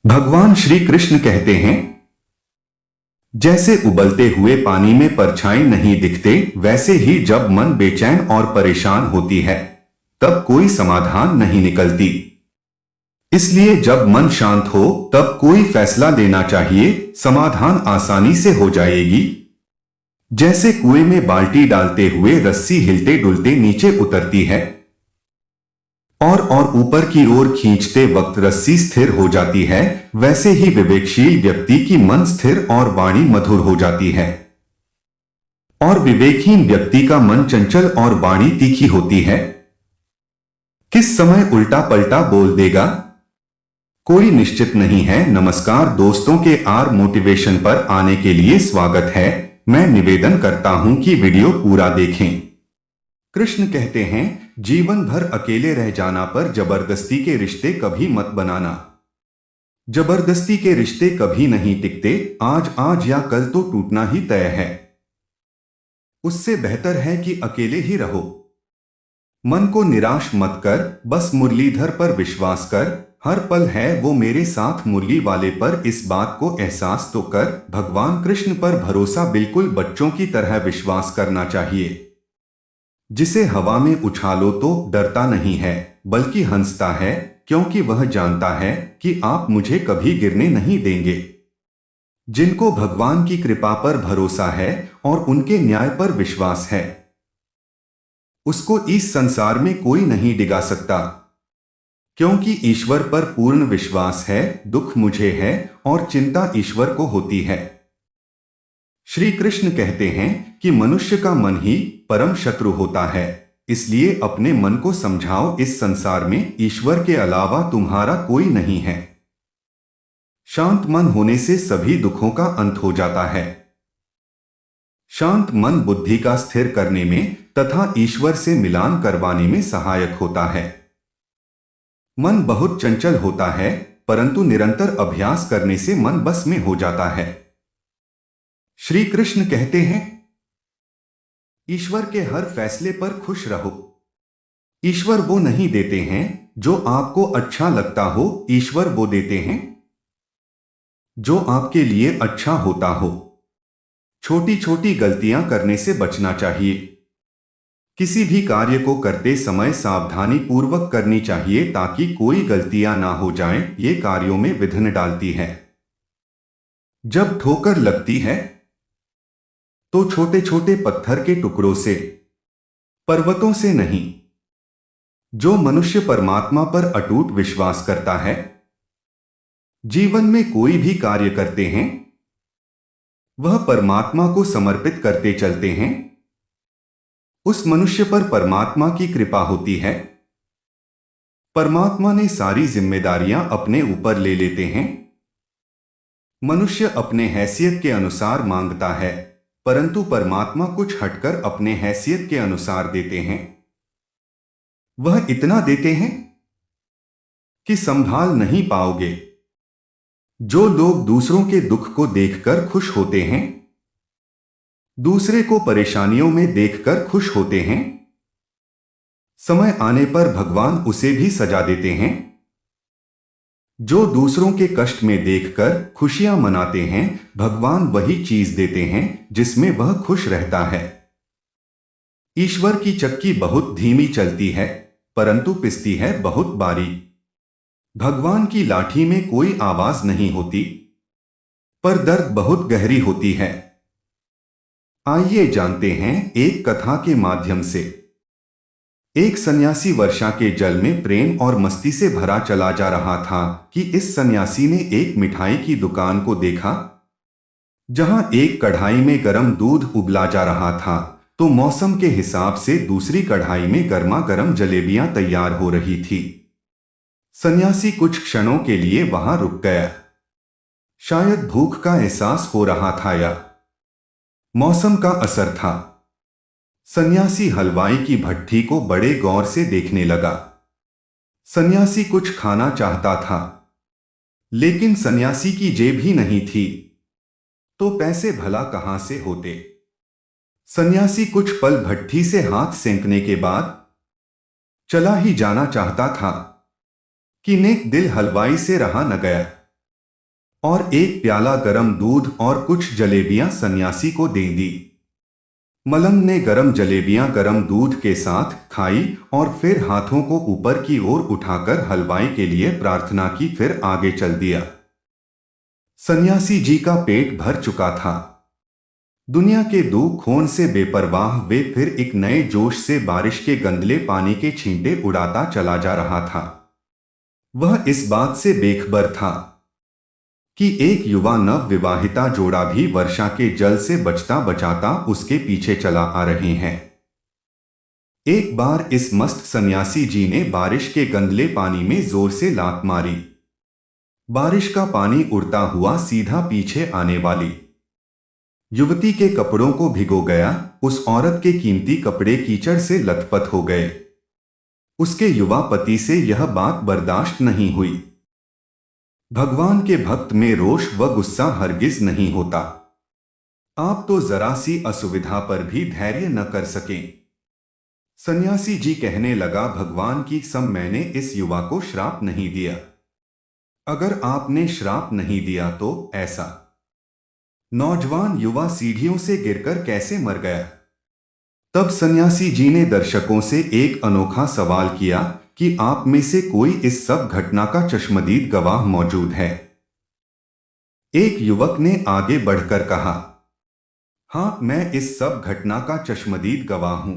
भगवान श्री कृष्ण कहते हैं, जैसे उबलते हुए पानी में परछाई नहीं दिखते, वैसे ही जब मन बेचैन और परेशान होती है तब कोई समाधान नहीं निकलती। इसलिए जब मन शांत हो तब कोई फैसला लेना चाहिए, समाधान आसानी से हो जाएगी। जैसे कुएं में बाल्टी डालते हुए रस्सी हिलते डुलते नीचे उतरती है और ऊपर की ओर खींचते वक्त रस्सी स्थिर हो जाती है, वैसे ही विवेकशील व्यक्ति की मन स्थिर और वाणी मधुर हो जाती है। और विवेकहीन व्यक्ति का मन चंचल और वाणी तीखी होती है। किस समय उल्टा पलटा बोल देगा, कोई निश्चित नहीं है। नमस्कार दोस्तों, के आर मोटिवेशन पर आने के लिए स्वागत है। मैं निवेदन करता हूं कि वीडियो पूरा देखें। कृष्ण कहते हैं, जीवन भर अकेले रह जाना पर जबरदस्ती के रिश्ते कभी मत बनाना। जबरदस्ती के रिश्ते कभी नहीं टिकते, आज या कल तो टूटना ही तय है। उससे बेहतर है कि अकेले ही रहो। मन को निराश मत कर, बस मुरलीधर पर विश्वास कर। हर पल है वो मेरे साथ मुरली वाले पर, इस बात को एहसास तो कर। भगवान कृष्ण पर भरोसा बिल्कुल बच्चों की तरह विश्वास करना चाहिए, जिसे हवा में उछालो तो डरता नहीं है बल्कि हंसता है, क्योंकि वह जानता है कि आप मुझे कभी गिरने नहीं देंगे। जिनको भगवान की कृपा पर भरोसा है और उनके न्याय पर विश्वास है, उसको इस संसार में कोई नहीं डिगा सकता, क्योंकि ईश्वर पर पूर्ण विश्वास है। दुख मुझे है और चिंता ईश्वर को होती है। श्री कृष्ण कहते हैं कि मनुष्य का मन ही परम शत्रु होता है, इसलिए अपने मन को समझाओ, इस संसार में ईश्वर के अलावा तुम्हारा कोई नहीं है। शांत मन होने से सभी दुखों का अंत हो जाता है। शांत मन बुद्धि का स्थिर करने में तथा ईश्वर से मिलान करवाने में सहायक होता है। मन बहुत चंचल होता है, परंतु निरंतर अभ्यास करने से मन बस में हो जाता है। श्री कृष्ण कहते हैं, ईश्वर के हर फैसले पर खुश रहो। ईश्वर वो नहीं देते हैं जो आपको अच्छा लगता हो, ईश्वर वो देते हैं जो आपके लिए अच्छा होता हो। छोटी छोटी गलतियां करने से बचना चाहिए। किसी भी कार्य को करते समय सावधानी पूर्वक करनी चाहिए, ताकि कोई गलतियां ना हो जाएं, ये कार्यों में विघ्न डालती है। जब ठोकर लगती है तो छोटे छोटे पत्थर के टुकड़ों से, पर्वतों से नहीं। जो मनुष्य परमात्मा पर अटूट विश्वास करता है, जीवन में कोई भी कार्य करते हैं वह परमात्मा को समर्पित करते चलते हैं, उस मनुष्य पर परमात्मा की कृपा होती है। परमात्मा ने सारी जिम्मेदारियां अपने ऊपर ले लेते हैं। मनुष्य अपने हैसियत के अनुसार मांगता है, परंतु परमात्मा कुछ हटकर अपने हैसियत के अनुसार देते हैं। वह इतना देते हैं कि संभाल नहीं पाओगे। जो लोग दूसरों के दुख को देखकर खुश होते हैं, दूसरे को परेशानियों में देखकर खुश होते हैं, समय आने पर भगवान उसे भी सजा देते हैं। जो दूसरों के कष्ट में देखकर खुशियां मनाते हैं, भगवान वही चीज देते हैं जिसमें वह खुश रहता है। ईश्वर की चक्की बहुत धीमी चलती है, परंतु पिसती है बहुत बारीक। भगवान की लाठी में कोई आवाज नहीं होती, पर दर्द बहुत गहरी होती है। आइए जानते हैं एक कथा के माध्यम से। एक सन्यासी वर्षा के जल में प्रेम और मस्ती से भरा चला जा रहा था कि इस सन्यासी ने एक मिठाई की दुकान को देखा, जहां एक कढ़ाई में गर्म दूध उबला जा रहा था, तो मौसम के हिसाब से दूसरी कढ़ाई में गर्मा गर्म जलेबियां तैयार हो रही थी। सन्यासी कुछ क्षणों के लिए वहां रुक गया। शायद भूख का एहसास हो रहा था या मौसम का असर था। सन्यासी हलवाई की भट्ठी को बड़े गौर से देखने लगा। सन्यासी कुछ खाना चाहता था, लेकिन सन्यासी की जेब ही नहीं थी, तो पैसे भला कहां से होते। सन्यासी कुछ पल भट्ठी से हाथ सेंकने के बाद चला ही जाना चाहता था कि नेक दिल हलवाई से रहा न गया। और एक प्याला गरम दूध और कुछ जलेबियां सन्यासी को दे दी। मलंग ने गरम जलेबियां गरम दूध के साथ खाई और फिर हाथों को ऊपर की ओर उठाकर हलवाई के लिए प्रार्थना की, फिर आगे चल दिया। सन्यासी जी का पेट भर चुका था। दुनिया के दुख खून से बेपरवाह वे फिर एक नए जोश से बारिश के गंदले पानी के छींटे उड़ाता चला जा रहा था। वह इस बात से बेखबर था कि एक युवा नव विवाहिता जोड़ा भी वर्षा के जल से बचता बचाता उसके पीछे चला आ रहे हैं। एक बार इस मस्त सन्यासी जी ने बारिश के गंदले पानी में जोर से लात मारी। बारिश का पानी उड़ता हुआ सीधा पीछे आने वाली युवती के कपड़ों को भिगो गया। उस औरत के कीमती कपड़े कीचड़ से लथपथ हो गए। उसके युवा पति से यह बात बर्दाश्त नहीं हुई। भगवान के भक्त में रोष व गुस्सा हरगिज नहीं होता। आप तो जरा सी असुविधा पर भी धैर्य न कर सकें। सन्यासी जी कहने लगा, भगवान की कसम मैंने इस युवा को श्राप नहीं दिया। अगर आपने श्राप नहीं दिया तो ऐसा नौजवान युवा सीढ़ियों से गिरकर कैसे मर गया? तब सन्यासी जी ने दर्शकों से एक अनोखा सवाल किया कि आप में से कोई इस सब घटना का चश्मदीद गवाह मौजूद है? एक युवक ने आगे बढ़कर कहा, हां, मैं इस सब घटना का चश्मदीद गवाह हूं।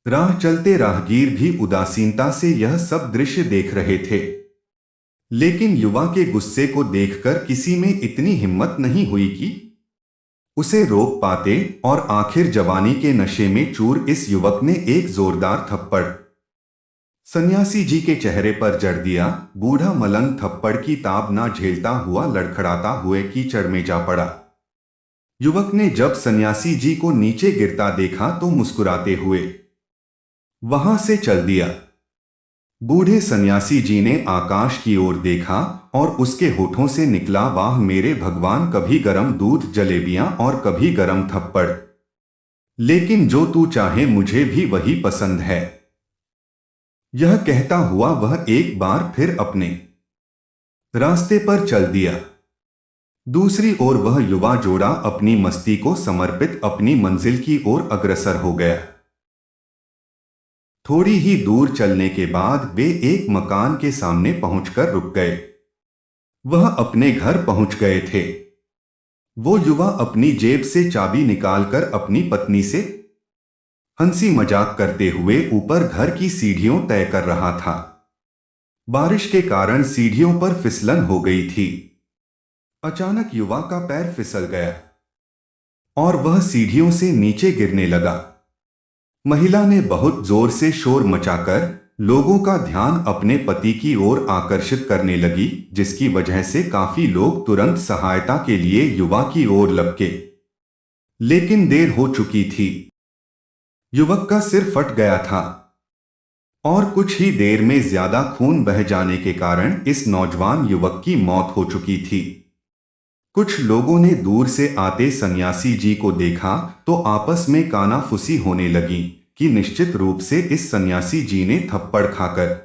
राह चलते राहगीर भी उदासीनता से यह सब दृश्य देख रहे थे, लेकिन युवा के गुस्से को देखकर किसी में इतनी हिम्मत नहीं हुई कि उसे रोक पाते, और आखिर जवानी के नशे में चूर इस युवक ने एक जोरदार थप्पड़ सन्यासी जी के चेहरे पर जड़ दिया। बूढ़ा मलंग थप्पड़ की ताब ना झेलता हुआ लड़खड़ाता हुए कीचड़ में जा पड़ा। युवक ने जब सन्यासी जी को नीचे गिरता देखा तो मुस्कुराते हुए वहां से चल दिया। बूढ़े सन्यासी जी ने आकाश की ओर देखा और उसके होठों से निकला, वाह मेरे भगवान, कभी गरम दूध जलेबियां और कभी गरम थप्पड़, लेकिन जो तू चाहे मुझे भी वही पसंद है। यह कहता हुआ वह एक बार फिर अपने रास्ते पर चल दिया। दूसरी ओर वह युवा जोड़ा अपनी मस्ती को समर्पित अपनी मंजिल की ओर अग्रसर हो गया। थोड़ी ही दूर चलने के बाद वे एक मकान के सामने पहुंचकर रुक गए। वह अपने घर पहुंच गए थे। वो युवा अपनी जेब से चाबी निकालकर अपनी पत्नी से हंसी मजाक करते हुए ऊपर घर की सीढ़ियों तय कर रहा था। बारिश के कारण सीढ़ियों पर फिसलन हो गई थी। अचानक युवा का पैर फिसल गया और वह सीढ़ियों से नीचे गिरने लगा। महिला ने बहुत जोर से शोर मचाकर लोगों का ध्यान अपने पति की ओर आकर्षित करने लगी, जिसकी वजह से काफी लोग तुरंत सहायता के लिए युवा की ओर लपके, लेकिन देर हो चुकी थी। युवक का सिर फट गया था और कुछ ही देर में ज्यादा खून बह जाने के कारण इस नौजवान युवक की मौत हो चुकी थी। कुछ लोगों ने दूर से आते सन्यासी जी को देखा तो आपस में कानाफूसी होने लगी कि निश्चित रूप से इस सन्यासी जी ने थप्पड़ खाकर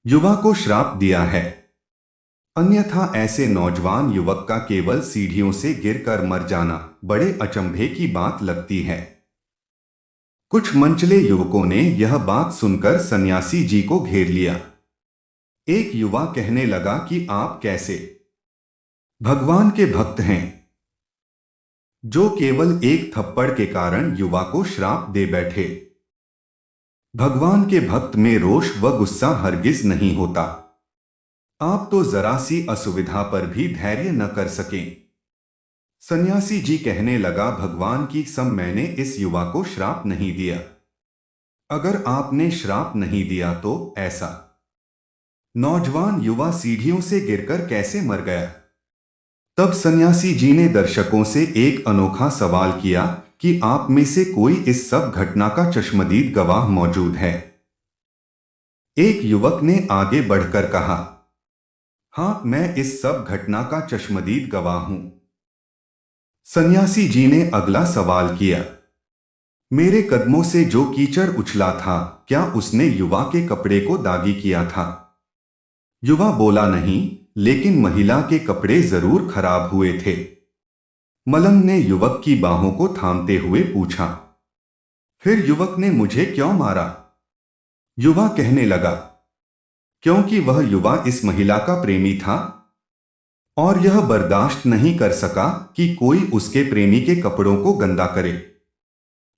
युवा को श्राप दिया है, अन्यथा ऐसे नौजवान युवक का केवल सीढ़ियों से गिरकर मर जाना बड़े अचंभे की बात लगती है। कुछ मनचले युवकों ने यह बात सुनकर सन्यासी जी को घेर लिया। एक युवा कहने लगा कि आप कैसे भगवान के भक्त हैं, जो केवल एक थप्पड़ के कारण युवा को श्राप दे बैठे। भगवान के भक्त में रोष व गुस्सा हरगिज नहीं होता। आप तो जरा सी असुविधा पर भी धैर्य न कर सकें। सन्यासी जी कहने लगा, भगवान की कसम मैंने इस युवा को श्राप नहीं दिया। अगर आपने श्राप नहीं दिया तो ऐसा नौजवान युवा सीढ़ियों से गिरकर कैसे मर गया? तब सन्यासी जी ने दर्शकों से एक अनोखा सवाल किया कि आप में से कोई इस सब घटना का चश्मदीद गवाह मौजूद है? एक युवक ने आगे बढ़कर कहा, हां, मैं इस सब घटना का चश्मदीद गवाह हूं। सन्यासी जी ने अगला सवाल किया, मेरे कदमों से जो कीचड़ उछला था, क्या उसने युवा के कपड़े को दागी किया था? युवा बोला नहीं, लेकिन महिला के कपड़े जरूर खराब हुए थे। मलंग ने युवक की बाहों को थामते हुए पूछा, फिर युवक ने मुझे क्यों मारा? युवा कहने लगा, क्योंकि वह युवा इस महिला का प्रेमी था और यह बर्दाश्त नहीं कर सका कि कोई उसके प्रेमी के कपड़ों को गंदा करे,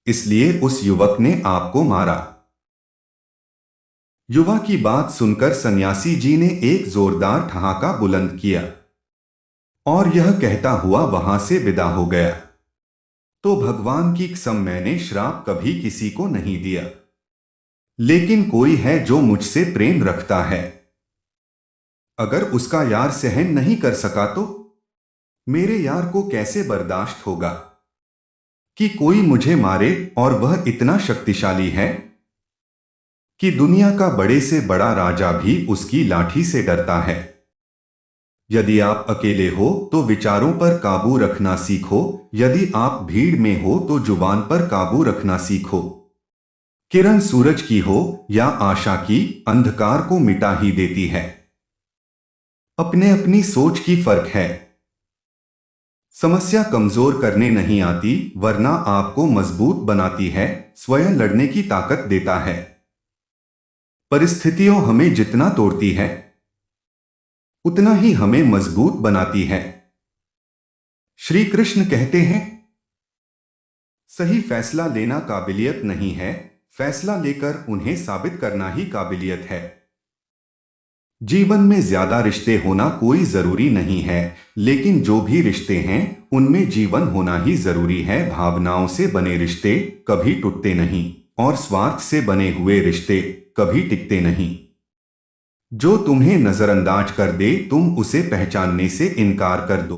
इसलिए उस युवक ने आपको मारा। युवा की बात सुनकर सन्यासी जी ने एक जोरदार ठहाका बुलंद किया और यह कहता हुआ वहां से विदा हो गया, तो भगवान की कसम, मैंने श्राप कभी किसी को नहीं दिया, लेकिन कोई है जो मुझसे प्रेम रखता है। अगर उसका यार सहन नहीं कर सका तो मेरे यार को कैसे बर्दाश्त होगा कि कोई मुझे मारे, और वह इतना शक्तिशाली है कि दुनिया का बड़े से बड़ा राजा भी उसकी लाठी से डरता है। यदि आप अकेले हो तो विचारों पर काबू रखना सीखो, यदि आप भीड़ में हो तो जुबान पर काबू रखना सीखो। किरण सूरज की हो या आशा की, अंधकार को मिटा ही देती है। अपने अपनी सोच की फर्क है। समस्या कमजोर करने नहीं आती, वरना आपको मजबूत बनाती है, स्वयं लड़ने की ताकत देता है। परिस्थितियों हमें जितना तोड़ती है उतना ही हमें मजबूत बनाती है। श्री कृष्ण कहते हैं, सही फैसला लेना काबिलियत नहीं है, फैसला लेकर उन्हें साबित करना ही काबिलियत है। जीवन में ज्यादा रिश्ते होना कोई जरूरी नहीं है, लेकिन जो भी रिश्ते हैं उनमें जीवन होना ही जरूरी है। भावनाओं से बने रिश्ते कभी टूटते नहीं और स्वार्थ से बने हुए रिश्ते कभी टिकते नहीं। जो तुम्हें नजरअंदाज कर दे, तुम उसे पहचानने से इनकार कर दो।